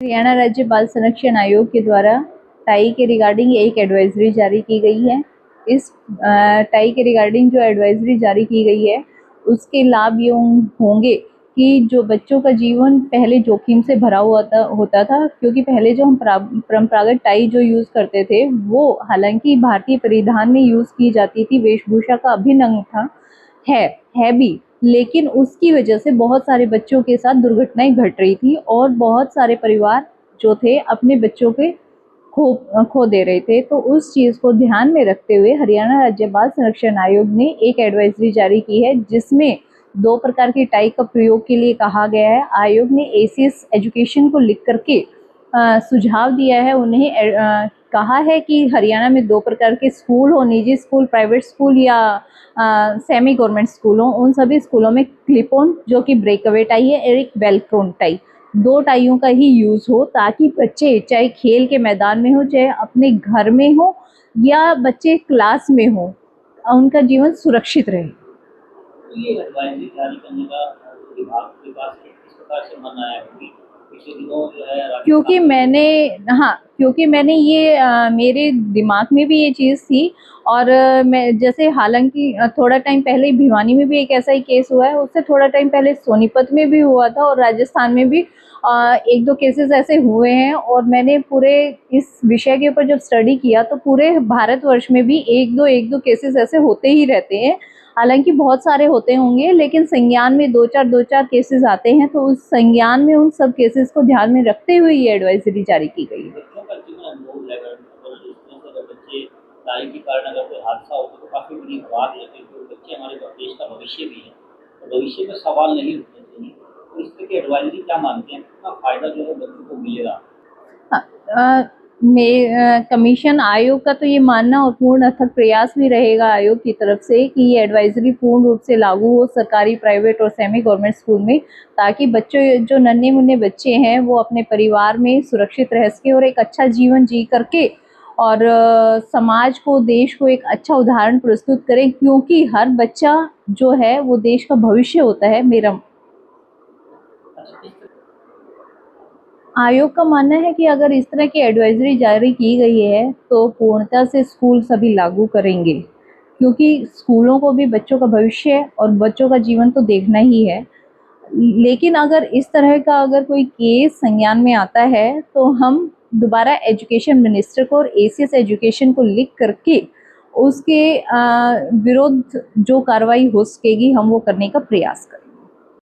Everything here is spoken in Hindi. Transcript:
हरियाणा राज्य बाल संरक्षण आयोग के द्वारा टाई के रिगार्डिंग एक एडवाइजरी जारी की गई है। इस टाई के रिगार्डिंग जो एडवाइजरी जारी की गई है उसके लाभ ये होंगे कि जो बच्चों का जीवन पहले जोखिम से भरा हुआ होता था, क्योंकि पहले जो हम परंपरागत टाई जो यूज़ करते थे वो हालांकि भारतीय परिधान में यूज़ की जाती थी, वेशभूषा का अभिन्न अंग था, है भी, लेकिन उसकी वजह से बहुत सारे बच्चों के साथ दुर्घटनाएं घट रही थी और बहुत सारे परिवार जो थे अपने बच्चों के खो दे रहे थे। तो उस चीज़ को ध्यान में रखते हुए हरियाणा राज्य बाल संरक्षण आयोग ने एक एडवाइजरी जारी की है, जिसमें 2 प्रकार की टाई का प्रयोग के लिए कहा गया है। आयोग ने एसीएस एजुकेशन को लिख करके सुझाव दिया है, उन्हें कहा है कि हरियाणा में 2 प्रकार के स्कूल हो, निजी स्कूल, प्राइवेट स्कूल या सेमी गवर्नमेंट स्कूल हो, उन सभी स्कूलों में क्लिप ऑन जो कि ब्रेकअवे टाई है और एक वेलक्रोन टाई, 2 टाइयों का ही यूज़ हो, ताकि बच्चे चाहे खेल के मैदान में हो, चाहे अपने घर में हो या बच्चे क्लास में हो, उनका जीवन सुरक्षित रहे। तो ये एडवाइजरी जारी करने का विभाग के पास किस प्रकार से मन आया? क्योंकि पिछले दिनों जो है क्योंकि मैंने ये मेरे दिमाग में भी ये चीज़ थी और मैं जैसे हालांकि थोड़ा टाइम पहले भिवानी में भी एक ऐसा ही केस हुआ है, उससे थोड़ा टाइम पहले सोनीपत में भी हुआ था और राजस्थान में भी 1-2 केसेस ऐसे हुए हैं। और मैंने पूरे इस विषय के ऊपर जब स्टडी किया तो पूरे भारतवर्ष में भी 1-2 केसेस ऐसे होते ही रहते हैं। हालांकि बहुत सारे होते होंगे, लेकिन संज्ञान में 2-4 केसेस आते हैं, तो उस संज्ञान में उन सब केसेस को ध्यान में रखते हुए ये एडवाइजरी जारी की गई है। बच्चों का जीवन अनमोल है। अगर बच्चे टाई के कारण अगर कोई हादसा हो तो काफ़ी बड़ी बात है, क्योंकि बच्चे हमारे देश का भविष्य भी है, तो भविष्य में सवाल नहीं उठने चाहिए। तो इस तरह की एडवाइजरी क्या मानते हैं, कितना फ़ायदा जो है बच्चों को मिलेगा? कमीशन आयोग का तो ये मानना और पूर्ण अथक प्रयास भी रहेगा आयोग की तरफ से कि ये एडवाइजरी पूर्ण रूप से लागू हो सरकारी, प्राइवेट और सेमी गवर्नमेंट स्कूल में, ताकि बच्चों जो नन्हे मुन्ने बच्चे हैं वो अपने परिवार में सुरक्षित रह सके और एक अच्छा जीवन जी करके और समाज को, देश को एक अच्छा उदाहरण प्रस्तुत करें, क्योंकि हर बच्चा जो है वो देश का भविष्य होता है। मेरा आयोग का मानना है कि अगर इस तरह की एडवाइजरी जारी की गई है तो पूर्णतः से स्कूल सभी लागू करेंगे, क्योंकि स्कूलों को भी बच्चों का भविष्य और बच्चों का जीवन तो देखना ही है। लेकिन अगर इस तरह का अगर कोई केस संज्ञान में आता है तो हम दोबारा एजुकेशन मिनिस्टर को और एसीएस एजुकेशन को लिख करके उसके विरुद्ध जो कार्रवाई हो सकेगी हम वो करने का प्रयास करेंगे।